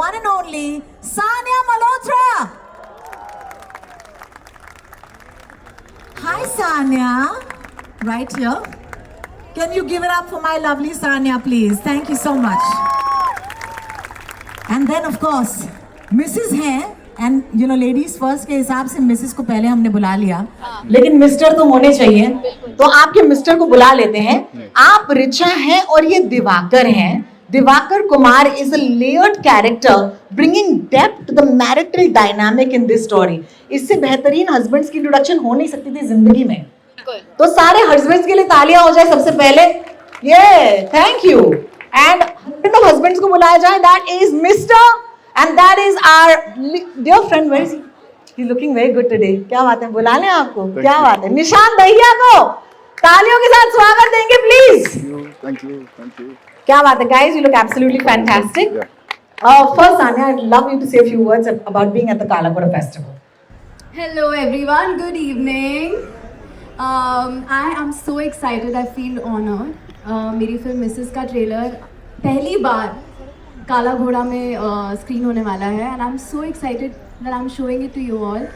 one and only Sania Malhotra. Hi Sania, right here. Can you give it up for my lovely Sania, please? Thank you so much. And then of course, Mrs. है, and you know ladies first के हिसाब से Mrs. को पहले हमने बुला लिया, लेकिन मिस्टर तो होने चाहिए, तो आपके मिस्टर को बुला लेते हैं. आप रिचा हैं और ये दिवाकर हैं. Divakar Kumar is a layered character bringing depth to the marital dynamic in this story. इससे बेहतरीन husbands की introduction हो नहीं सकती थी जिंदगी में. तो सारे husbands के लिए तालियां हो जाए सबसे पहले. Yeah, thank you. And husbands को बुलाया जाए. That is Mr. and that is our dear friend. Where is he? He's looking very good today. क्या बात है? बुला लें आपको. क्या बात है? निशान दहिया को तालियों के साथ स्वागत देंगे please. Thank you. क्या बात है guys, you look absolutely fantastic. First Sania, I'd love you to say a few words about being at the Kala Ghoda Festival. Hello everyone, good evening. I am so excited, I feel honored. मेरी film Mrs का trailer पहली बार काला घोड़ा में screen होने वाला है and I'm so excited that I'm showing it to you all.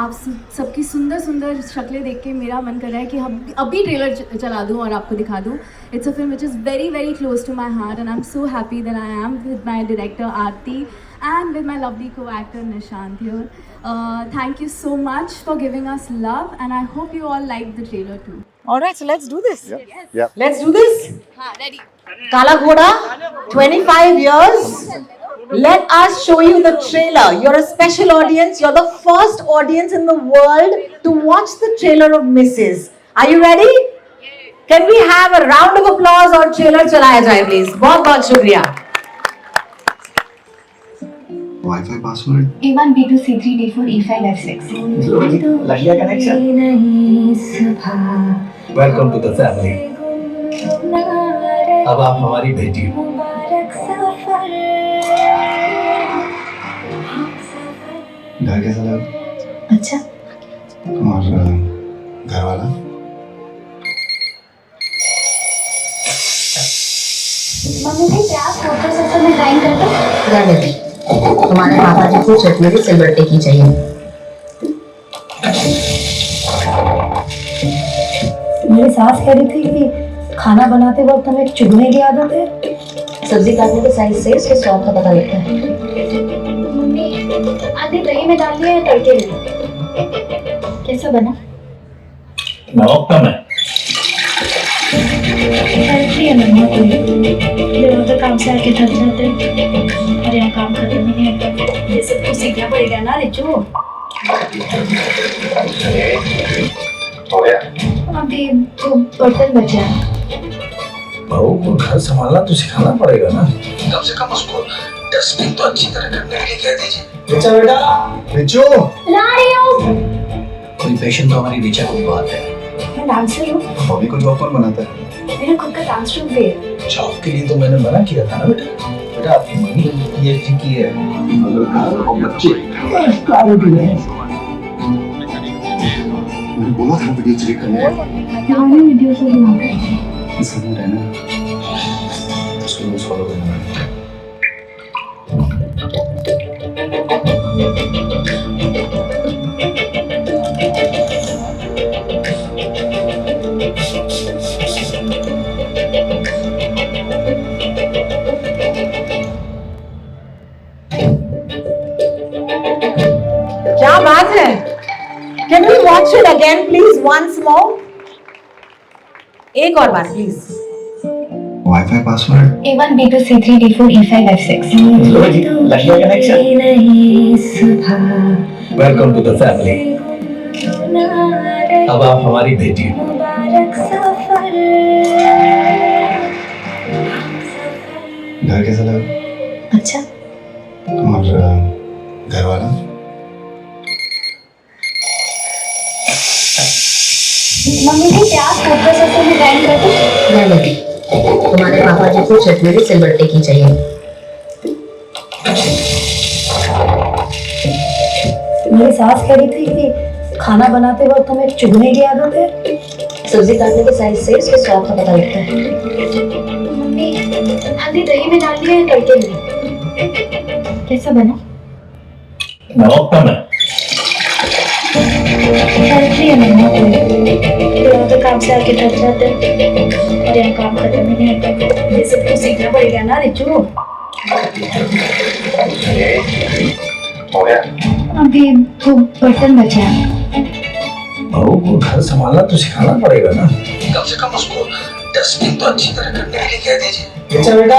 आप सबकी सुंदर सुंदर शक्लें देख के मेरा मन कर रहा है कि हम अभी ट्रेलर चला दूँ और आपको दिखा दूँ. It's a film which is very very close to my heart and I'm so happy that I am with my director Aarti and with my lovely co-actor Nishant here. Thank you so much for giving us love and I hope you all like the trailer too. Alright, so let's do this. Yeah. Let's do this. Ready. Kala Ghoda, 25 years. Let us show you the trailer. You're a special audience. You're the first audience in the world to watch the trailer of Mrs. Are you ready? Can we have a round of applause और trailer चलाया जाए please? बहुत बहुत शुक्रिया. Wi-Fi password. A1 B2 C3 D4 E5 F6. Lahia connection. Welcome to the family. अब आप हमारी बेटी हो. घर कैसा लगा? अच्छा. और घर वाला? मम्मी जी क्या आप फोटो सेशन में टाइम करते हैं? रहने दे. तुम्हारे पापा जी को चटनी सिल्वर टी की चाहिए. मेरी सास कह रही थी कि खाना बनाते वक्त हमें चुगने की आदत है. सब्जी काटने के साइज से इसके स्वाद का पता लगता है. मम्मी आधी दही में डाल दिया तड़के में. कैसा बना? नमक कम है. हेल्थी है मम्मा कोई तो काम से आके थक जाते हैं और यहाँ काम खत्म ही नहीं होता. ये सब तो सीखना पड़ेगा ना रिचू. हो गया. अभी तो बर्तन बचा है. बहू को घर संभालना तो सिखाना पड़ेगा ना. कम से कम उसको डस्टिंग तो अच्छी तरह करने के लिए कह दीजिए. रिचा बेटा. रिचू. ला रही हूँ. कोई पेशेंट तो हमारी रिचा को बात है. मैं डांसर हूँ. बॉबी को जॉब कौन बनाता है? मेरा खुद का डांस रूम भी है. जॉब के लिए तो मैंने मना किया था ना बेटा. बेटा आपकी मम्मी PhD की है. बच्चे मैंने बोला था वीडियो क्लिक करने. मैंने वीडियो से बनाते हैं. इस घर में रहना उसको न्यूज़ फॉलो करना है. क्या बात है? Can we watch it again please once more? एक और बार please. Wi-Fi password. A1 B2 C3 D4 E5 F6. Lahia connection. Welcome to the family. अब आप हमारी बेटी हो. घर कैसा लगा? अच्छा. और घर वाला? मम्मी जी क्या आप फोटो सेशन में टाइम करते हैं? रहने दे. तुम्हारे पापा जी को चटनी सिल्वर टी की चाहिए. मेरी सास कह रही थी कि खाना बनाते वक्त हमें चुगने की आदत है. सब्जी काटने के साइज से इसके स्वाद का पता लगता है. मम्मी आधी दही में डाल दिया तड़के में. कैसा बना? नमक कम है। फैक्ट्री है ना दोनों तो काम से आके थक जाते हैं और यहाँ काम खत्म ही नहीं होता। ये सब तो सीखना पड़ेगा ना रिचू। हो गया? अभी वो बर्तन बचा है। बहू को घर संभालना तो सिखाना पड़ेगा ना, कम से कम उसको डस्टिंग तो अच्छी तरह करने के लिए कह दीजिए। रिचा बेटा,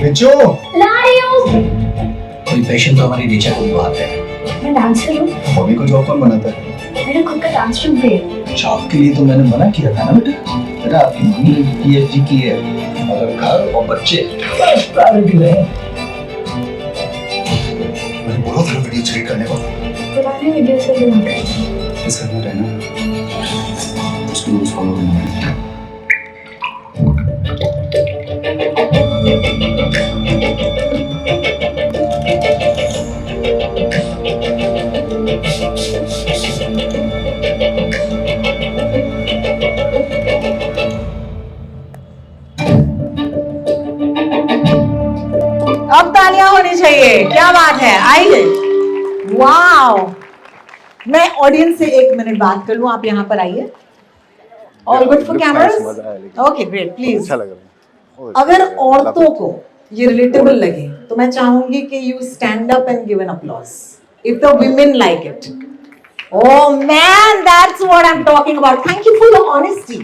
रिचू ला रही हूँ। कोई पेशेंट तो हमारी रिचा को बात है। मैं डांसर हूँ, मम्मी को जॉब कौन बनाता है? मेरा खुद का डांस रूम भी है। जॉब के लिए तो मैंने मना किया था ना बेटा। बेटा आपकी मम्मी ने PhD की है, मगर घर और बच्चे प्रायोरिटी रहे। मैंने बोला था वीडियो क्रिएट करने को। पुराने वीडियो से भी हटा इस करना रहना, उसको रूल्स फॉलो करना है। अब तालियां होनी चाहिए, क्या बात है, आइए। वाओ, मैं ऑडियंस से 1 मिनट बात कर लूं, आप यहाँ पर आइए। All good for cameras? Okay great, please. अच्छा लग रहा है। अगर औरतों को ये रिलेटेबल लगे तो मैं चाहूंगी कि you stand up and give an applause if the women like it. Oh man, that's what I'm talking about. Thank you for your honesty.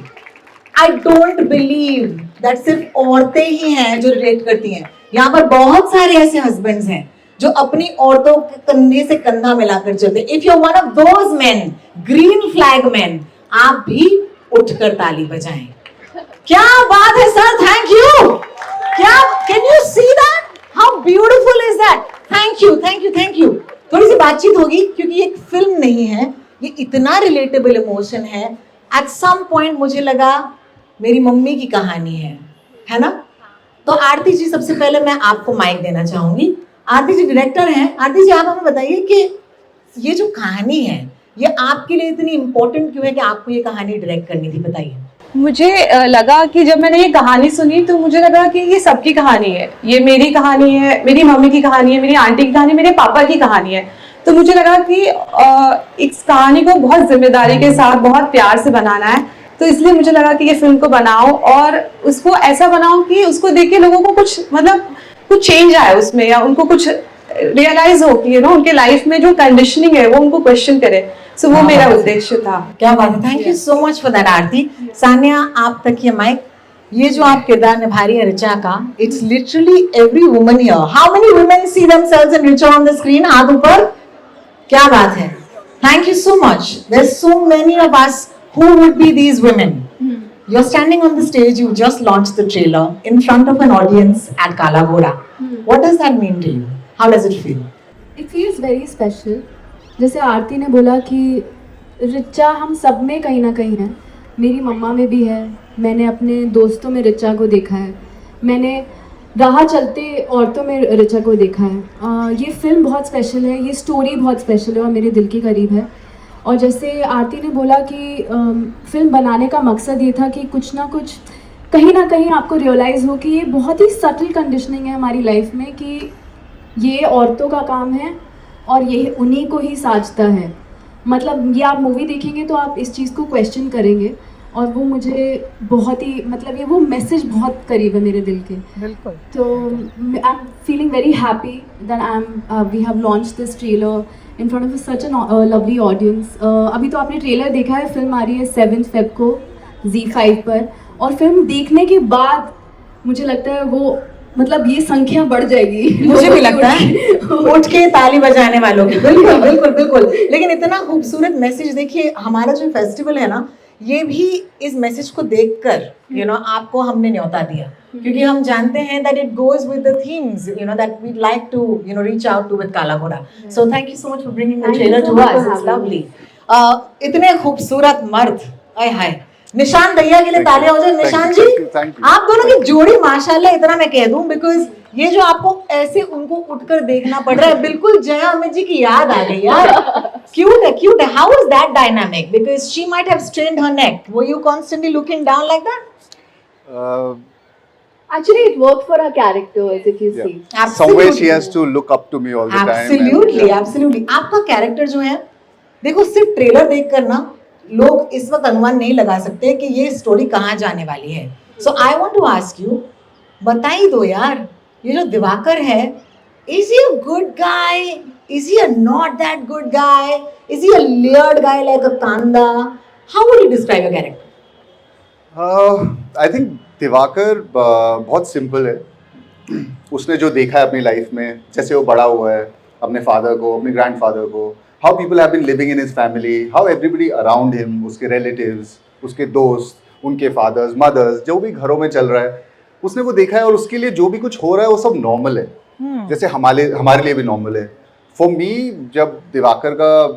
I don't believe that सिर्फ औरतें ही हैं जो रिलेट करती हैं। यहाँ पर बहुत सारे ऐसे हस्बैंड्स हैं जो अपनी औरतों के कंधे से कंधा मिलाकर चलते हैं। If you're one of those men, green flag men, आप भी उठकर ताली बजाएं। क्या बात है सर, थैंक यू। क्या, can you see that? How beautiful is that? Thank you, thank you, thank you. थोड़ी सी बातचीत होगी क्योंकि ये एक फिल्म नहीं है, ये इतना रिलेटेबल इमोशन है। एट सम पॉइंट मुझे लगा मेरी मम्मी की कहानी है ना? तो आरती जी, सबसे पहले मैं आपको माइक देना चाहूंगी। आरती जी डायरेक्टर हैं। आरती जी, आप हमें बताइए कि ये जो कहानी है ये आपके लिए इतनी इम्पोर्टेंट क्यों है कि आपको ये कहानी डायरेक्ट करनी थी, बताइए। मुझे लगा कि जब मैंने ये कहानी सुनी तो मुझे लगा कि ये सबकी कहानी है, ये मेरी कहानी है, मेरी मम्मी की कहानी है, मेरी आंटी की कहानी, मेरे पापा की कहानी है। तो मुझे लगा कि इस कहानी को बहुत जिम्मेदारी के साथ, बहुत प्यार से बनाना है। तो इसलिए मुझे लगा कि ये फिल्म को बनाओ और उसको ऐसा बनाओ कि उसको देख के लोगों को कुछ चेंज आए उसमें, या उनको कुछ रियलाइज हो कि उनके लाइफ में जो कंडीशनिंग है वो उनको क्वेश्चन करे। सो वो मेरा उद्देश्य था। क्या बात है, thank you so much for that Aarti. Sania, आप तक ये माइक। ये जो आप किरदार निभा रही है रिचा का, it's literally every woman here. How many women see themselves in Richa on the screen? हाथ ऊपर। क्या बात है, thank you so much. There are so many of us who would be these women. You're standing on the stage, you just launched the trailer in front of an audience at Kala Ghoda. What does that mean to you? How does it feel? It feels very special. जैसे आरती ने बोला कि रिचा हम सब में कहीं ना कहीं है, मेरी मम्मा में भी है, मैंने अपने दोस्तों में रिचा को देखा है, मैंने राह चलते औरतों में रिचा को देखा है। ये फिल्म बहुत स्पेशल है, ये स्टोरी बहुत स्पेशल है और मेरे दिल के करीब है। और जैसे आरती ने बोला कि फिल्म बनाने का मकसद ये था कि कुछ ना कुछ कहीं ना कहीं आपको रियलाइज़ हो कि ये बहुत ही सटल कंडीशनिंग है हमारी लाइफ में, कि ये औरतों का काम है और ये उन्हीं को ही साजता है। मतलब ये आप मूवी देखेंगे तो आप इस चीज़ को क्वेश्चन करेंगे और वो मुझे बहुत ही, मतलब ये वो मैसेज बहुत करीब है मेरे दिल के। बिल्कुल। तो I am feeling very happy that we have launch this trailer in front of such a lovely audience. अभी तो आपने ट्रेलर देखा है, फिल्म आ रही है 7 फेब को Z5 पर, और फिल्म देखने के बाद मुझे लगता है वो, मतलब ये संख्या बढ़ जाएगी। मुझे भी लगता है उठ के ताली बजाने वालों की। बिल्कुल बिल्कुल बिल्कुल। लेकिन इतना खूबसूरत मैसेज, देखिए हमारा जो फेस्टिवल है ना, ये भी इस मैसेज को देखकर आपको हमने न्योता दिया, क्योंकि हम जानते हैं that it goes with the themes that we'd like to reach out to with Kala Ghoda. So thank you so much for bringing the trailer to us. It's lovely. इतने खूबसूरत मर्द, आय हाय। निशान भैया के लिए तालियां हो जाए। निशान जी, आप दोनों की जोड़ी माशाल्लाह, इतना मैं कह दूं, बिकॉज ये जो आपको ऐसे उनको उठकर देखना पड़ रहा है, बिल्कुल जया अमित जी की याद आ गई यार। क्यूट है, क्यूट है। How is that dynamic? Because she might have strained her neck. Were you constantly looking down like that? Actually, it worked for our characters, if you Yeah. see. Somewhere she has to look up to me all the time. Absolutely absolutely आपका character जो है, देखो सिर्फ trailer देखकर ना लोग इस वक्त अनुमान नहीं लगा सकते कि ये स्टोरी कहाँ जाने वाली है. So I want to ask you, बता ही दो यार, ये जो दिवाकर है, is he a good guy, is he a not that good guy, is he a layered guy like a kanda, how would you describe your character? I think Diwakar बहुत simple है. उसने जो देखा है अपनी लाइफ में, जैसे वो बड़ा हुआ है, अपने फादर को, अपने ग्रैंडफादर को, how people have been living in his family, how everybody around him, उसके रिलेटिव्स, उसके दोस्त, उनके फादर्स, मदर्स, जो भी घरों में चल रहा है, उसने वो देखा है. और उसके लिए जो भी कुछ हो रहा है वो सब नॉर्मल है, जैसे हमारे लिए भी नॉर्मल है. फॉर मी, जब दिवाकर का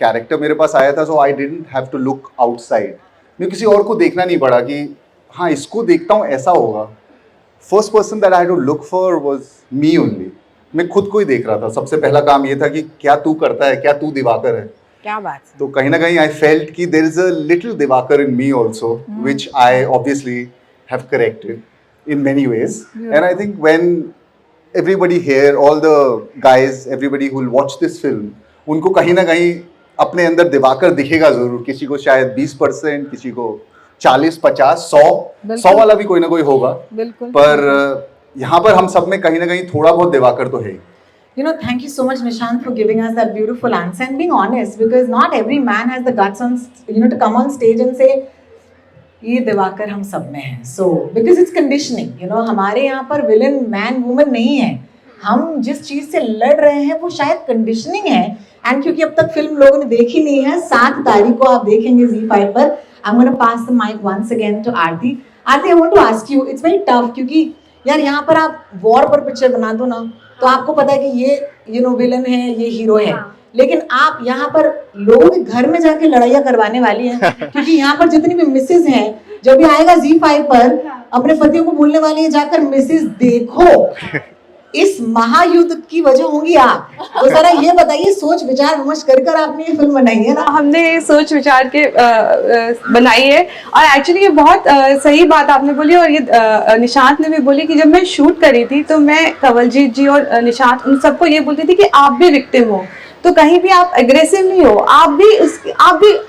कैरेक्टर मेरे पास आया था, so I didn't have to look outside. मैं किसी और को देखना नहीं पड़ा कि हाँ इसको देखता हूँ ऐसा होगा. First person that I had to look for was me only. मैं खुद को ही देख रहा था. सबसे पहला काम ये था कि क्या तू करता है, क्या तू दिवाकर है. क्या बात है. तो कहीं ना कहीं आई फेल्ट कि there is a little Diwakar in me also, which I obviously have corrected in many ways. And I think when everybody here, all the guys, everybody who will watch this film, उनको कहीं ना कहीं अपने अंदर दिवाकर दिखेगा जरूर. किसी को शायद 20%, किसी को 40, 50, 100 वाला भी कोई ना कोई होगा. बिल्कुल. पर यहाँ पर हम सब में कहीं ना कहीं थोड़ा बहुत दिवाकर तो है. You know, thank you so much, Nishant, for giving us that beautiful answer and being honest, because not every man has the guts on, to come on stage and say, ये दिवाकर हम सब में है. So, because it's conditioning, हमारे यहाँ पर villain man woman नहीं है. हम जिस चीज़ से लड़ रहे हैं वो शायद कंडीशनिंग है. एंड क्योंकि अब तक फिल्म लोगों ने देखी नहीं है, 7 तारीख को आप देखेंगे ZEE5 पर. I'm going to pass the mic once again to Aarti. Aarti, I want to ask you, it's very tough क्योंकि यार यहाँ पर आप वॉर पर पिक्चर बना दो ना, तो आपको पता है कि ये विलन है, ये हीरो है. लेकिन आप यहाँ पर लोगों के घर में जाके लड़ाइयाँ करवाने वाली हैं, क्योंकि यहाँ पर जितनी भी मिसेज हैं, जब भी आएगा ZEE5 पर, अपने पतियों को बोलने वाली है जाकर मिसेज देखो. इस महायुद्ध की वजह होंगी आप. तो जरा ये बताइए, सोच विचार विमर्श कर आपने ये फिल्म बनाई है ना? हमने सोच विचार के बनाई है. और एक्चुअली ये बहुत सही बात आपने बोली, और ये निशांत ने भी बोली कि जब मैं शूट करी थी तो मैं कंवलजीत जी और निशांत उन सबको ये बोलती थी कि आप भी विक्टिम हो, तो कहीं भी आप एग्रेसिव नहीं हो.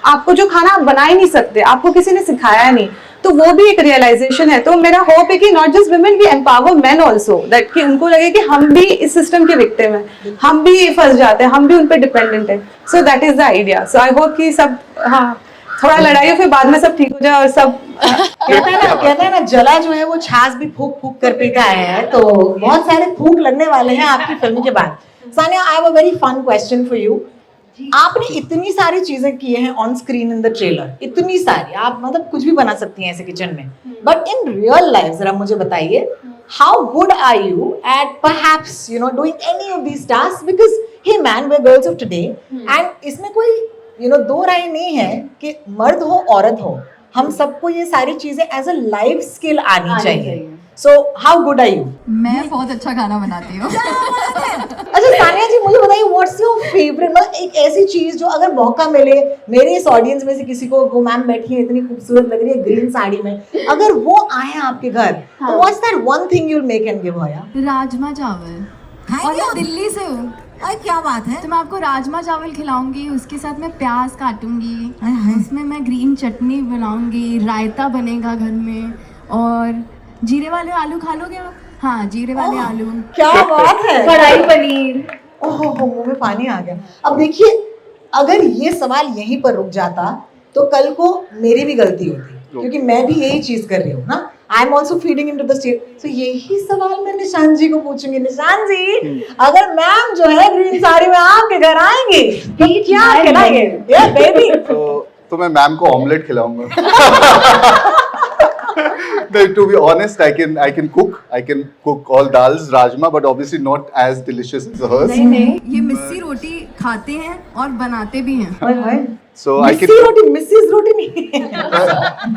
आपको जो खाना आप बना ही नहीं सकते, आपको किसी ने सिखाया नहीं, तो वो भी एक रियलाइजेशन है. तो मेरा होप है कि not just women, we empower men also, that कि उनको लगे कि हम भी इस सिस्टम के विक्टिम हैं, हम भी फंस जाते हैं, हम भी उन पर डिपेंडेंट हैं. So that is the idea. So I hope कि सब थोड़ा लड़ाई हो, फिर बाद में सब ठीक हो जाए और सब कहता है ना जला जो है वो छाछ भी फूक फूक कर पीता है. तो बहुत सारे फूक लगने वाले हैं आपकी फिल्म के बाद. Sania, I have a very fun question for you. आपने इतनी सारी चीजें की हैं on screen in the trailer, इतनी सारी, आप मतलब कुछ भी बना सकती हैं ऐसे किचन में. बट इन रियल लाइफ जरा मुझे बताइए, how good are you at perhaps doing any of these tasks? Because hey man, we are girls of today, and इसमें कोई दो राय नहीं है कि मर्द हो औरत हो, हम सबको ये सारी चीजें एज अ लाइफ स्किल आनी चाहिए. So how good are you? मैं बहुत अच्छा खाना बनाती हूँ. अच्छा सानिया जी, मुझे बताइए, व्हाट्स योर फेवरेट, मतलब एक ऐसी चीज जो अगर मौका मिले, मेरे इस ऑडियंस में से किसी को, वो मैम बैठी है इतनी खूबसूरत लग रही है ग्रीन साड़ी में, अगर वो आए आपके घर, तो what's that one thing you will make and give her? Rajma चावल. और मैं दिल्ली से हूँ. अरे क्या बात है. तो मैं आपको राजमा चावल खिलाऊंगी, उसके साथ मैं प्याज काटूंगी, उसमें मैं ग्रीन चटनी बनाऊंगी, रायता बनेगा घर में, और जीरे वाले आलू खा लोगे आप? हाँ, जीरे वाले आलू. क्या बात है. कढ़ाई पनीर. ओहो, मुंह में पानी आ गया. अब देखिए, अगर ये सवाल यहीं पर रुक जाता तो कल को मेरी भी गलती होती, क्योंकि मैं भी यही चीज कर रही हूँ ना. I am also feeding into the state. तो यही सवाल मैं निशांत जी को पूछूंगी. निशांत जी, अगर मैम जो है ग्रीन साड़ी में आपके घर आएंगे तो क्या खिलाएंगे? बेबी, तो मैं मैम को ऑमलेट खिलाऊंगा. To be honest, I can cook all dals, rajma, but obviously not as delicious as hers. नहीं, ये मिस्सी रोटी खाते हैं और बनाते भी हैं. So I can. मिस्सी रोटी नहीं.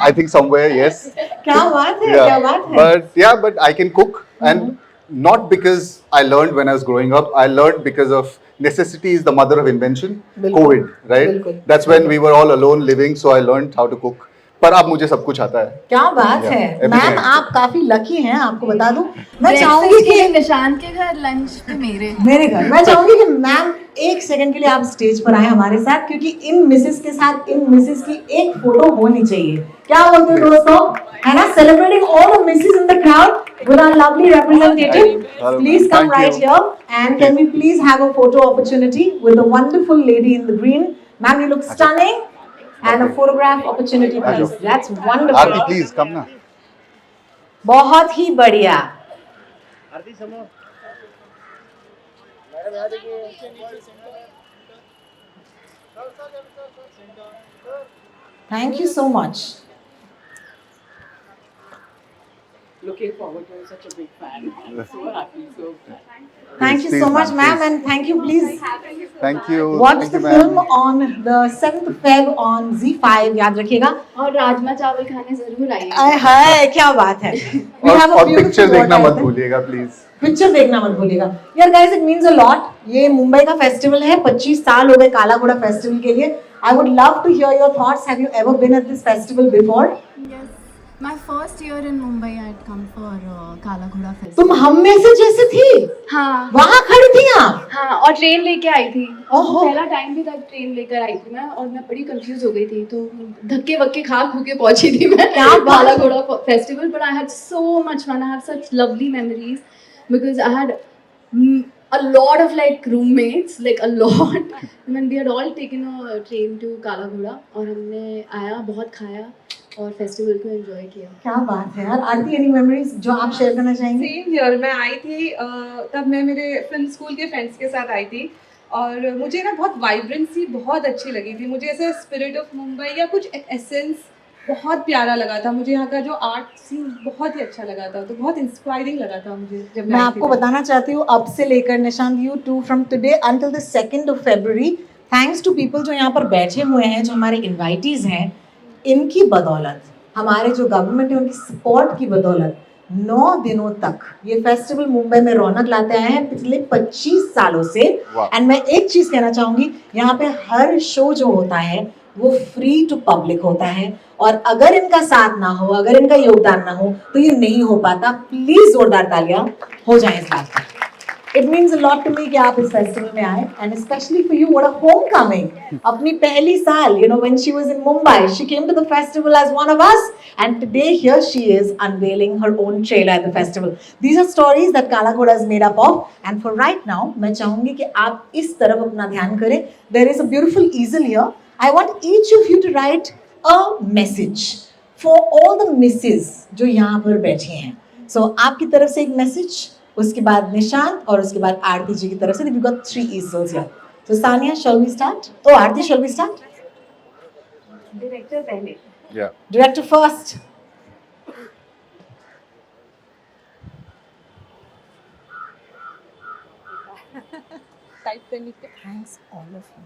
I think somewhere, yes. क्या बात है, क्या बात है. But I can cook, and not because I learned when I was growing up. I learned because of necessity is the mother of invention. COVID, right? That's when we were all alone living, so I learned how to cook. पर अब मुझे सब कुछ आता है। क्या बात Yeah, है everything मैम, I- आप काफी लकी हैं, आपको बता दूं। मैं Breakfast चाहूंगी के लिए कि निशांत के घर, लंच पे मेरे। मेरे घर, मैं चाहूंगी कि मैम एक सेकंड के लिए आप स्टेज पर आए हमारे साथ, क्योंकि इन मिसेस के साथ इन मिसेस की एक फोटो होनी चाहिए। क्या बोलते हो दोस्तों, है ना? Celebrating all the Mrs in the crowd with our lovely representative. Please come Thank right you. here, and can we please have a photo opportunity with the wonderful lady in the green? Ma'am, you look stunning. And a photograph opportunity, please. That's wonderful. Aarti please come ना। बहुत ही बढ़िया। Thank you so much. Looking forward to such a big fan. So happy, so Thank you Please, so much, ma'am, ma'am, and thank you. Please Thank you. watch Thank the you, film ma'am. on the 7th Feb on Z5. याद रखिएगा। और राजमा चावल खाने जरूर आइए। आय हाय, क्या बात है। We have a और beautiful पिक्चर देखना daughter, मत I think. भूलिएगा प्लीज। पिक्चर देखना मत भूलिएगा यार। Guys, it means a lot. ये मुंबई का फेस्टिवल है, 25 साल हो गए काला घोड़ा फेस्टिवल के लिए। I would love to hear your thoughts. Have you ever been at this festival before? Yes. My first year in Mumbai, I had come for Kala Ghoda Festival. तुम हम में से जैसे थी, हाँ वहां खड़ी थी आप। हाँ, और ट्रेन लेके आई थी। ओहो। पहला टाइम भी था ट्रेन लेकर आई थी मैं, और मैं बड़ी कंफ्यूज हो गई थी, तो धक्के वक्के खा खू के पहुंची थी मैं क्या बात। Kala Ghoda festival. But I had so much fun, I have such lovely memories because I had a lot of like roommates, like a lot. And then we had all taken a train to Kala Ghoda, और हमने आया, बहुत खाया और festival को enjoy किया। क्या बात है यार। आरती, एनी मेमोरीज जो आप शेयर करना चाहेंगे? सेम ईयर मैं आई थी, तब मैं मेरे फिल्म स्कूल के फ्रेंड्स के साथ आई थी, और मुझे ना बहुत वाइब्रेंसी बहुत अच्छी लगी थी। मुझे ऐसे स्पिरिट ऑफ मुंबई या कुछ एसेंस बहुत प्यारा लगा था मुझे। यहाँ का जो आर्ट सीन बहुत ही अच्छा लगा था, तो बहुत इंस्पायरिंग लगा था मुझे जब मैं आई आपको थी। बताना चाहती हूँ, अब से लेकर Nishant, you too, from today until the 2nd of February, thanks to people जो यहाँ पर बैठे हुए हैं, जो हमारे इनवाइटीज हैं, इनकी बदौलत, हमारे जो गवर्नमेंट है उनकी सपोर्ट की बदौलत 9 दिनों तक ये फेस्टिवल मुंबई में रौनक लाते आए हैं पिछले 25 सालों से। वाह। एंड मैं एक चीज कहना चाहूंगी, यहाँ पे हर शो जो होता है वो फ्री टू पब्लिक होता है, और अगर इनका साथ ना हो, अगर इनका योगदान ना हो, तो ये नहीं हो पाता। प्लीज जोरदार तालियां हो जाए इस बात पर। It means a lot to me कि आप इस फेस्टिवल में आए, and specially for you, what a homecoming. अपनी पहली साल, you know, when she was in Mumbai, she came to the festival as one of us, and today here she is unveiling her own trailer at the festival. These are stories that Kala Ghoda is made up of, and for right now, मैं चाहूंगी कि आप इस तरफ अपना ध्यान करें। There is a beautiful easel here. I want each of you to write a message for all the misses जो यहाँ पर बैठे हैं। So आपकी तरफ से एक मैसेज, उसके बाद निशांत, और उसके बाद आरती जी की तरफ से। We've got 3 easels here. So Sania, shall we start? Oh, Aarti, shall we start? Director पहले। Yeah. Director first. Thanks, all of you.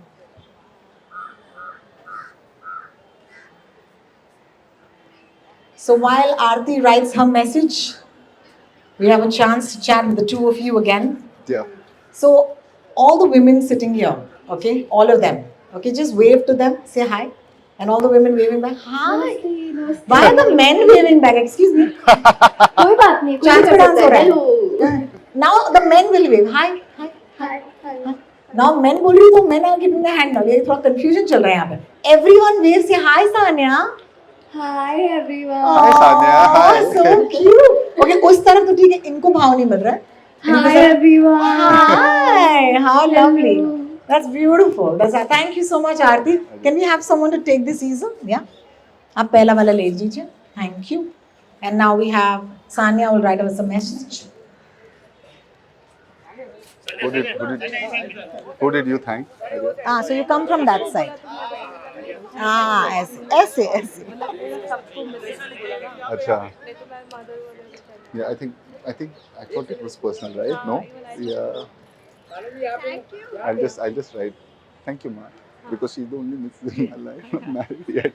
So while Aarti writes her message, we have a chance to chat with the two of you again. Yeah. So all the women sitting here, okay, all of them, okay, just wave to them, say hi, and all the women waving back, hi. Why are the men waving back? Excuse me. कोई बात नहीं, कोई Chance कर पे dance सकता हो है। रहा है। Hello. Now the men will wave, hi, hi. Hi, hi. Now men बोल रही तो men are giving the hand now. ये थोड़ा confusion चल रहा है यहाँ पे. Everyone wave, say hi, Sanya. Hi everyone. Hi, Sanya. Hi. Oh, so cute. Okay, उस तरफ तो ठीक है, इनको भाव नहीं मिल रहा है. Hi everyone. Hi, how lovely. Hello. That's beautiful. Thank you so much, Aarti. Can we have someone to take this easel? Yeah. आप पहला वाला ले लीजिए. Thank you. And now we have Sanya will write us a message. Who did you thank? So you come from that side. ऐसे. Acha. Yeah, I thought it was personal, right? No? Yeah. I'll just write. Thank you, Ma. Because she's the only missus in my life. Not married yet.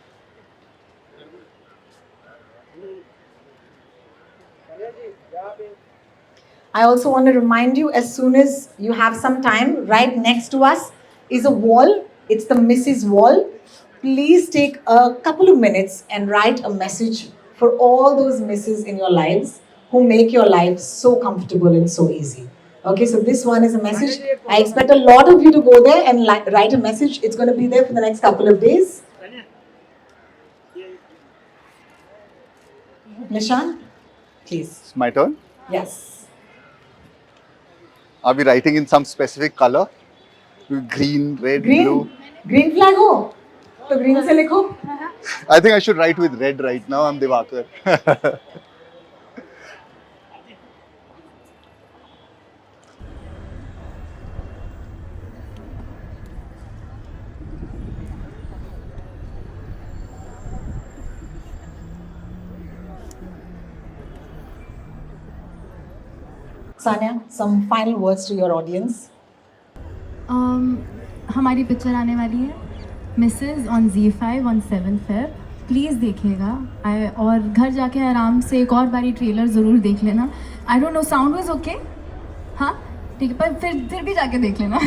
I also want to remind you, as soon as you have some time, right next to us is a wall. It's the Mrs. Wall. please take a couple of minutes and write a message for all those misses in your lives who make your lives so comfortable and so easy. Okay, so this one is a message. I expect a lot of you to go there and write a message. It's going to be there for the next couple of days. Nishan, please. It's my turn. Yes. Are we writing in some specific color? Green, red, Green? blue? Green flag हो तो green से लिखो. I think I should write with red right now. I'm Divakar. Sanya, some final words to your audience. हमारी picture आने वाली है Mrs on ZEE5 on 7 Feb. Please देखिएगा. और घर जाके आराम से एक और बारी ट्रेलर ज़रूर देख लेना. I don't know sound was okay. हाँ ठीक है, पर फिर भी जाके देख लेना.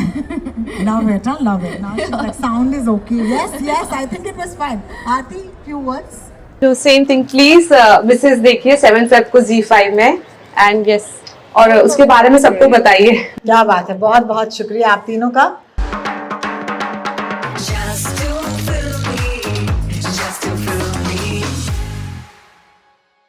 Love it, huh? Love it. Now she's like, sound is okay. Yes, yes, I think it was fine. Aarti, few words. तो सेम थिंग प्लीज मिसेस देखिए 7 Feb को ZEE5 में एंड यस और उसके बारे में सबको बताइए. क्या बात है, बहुत बहुत शुक्रिया आप तीनों का.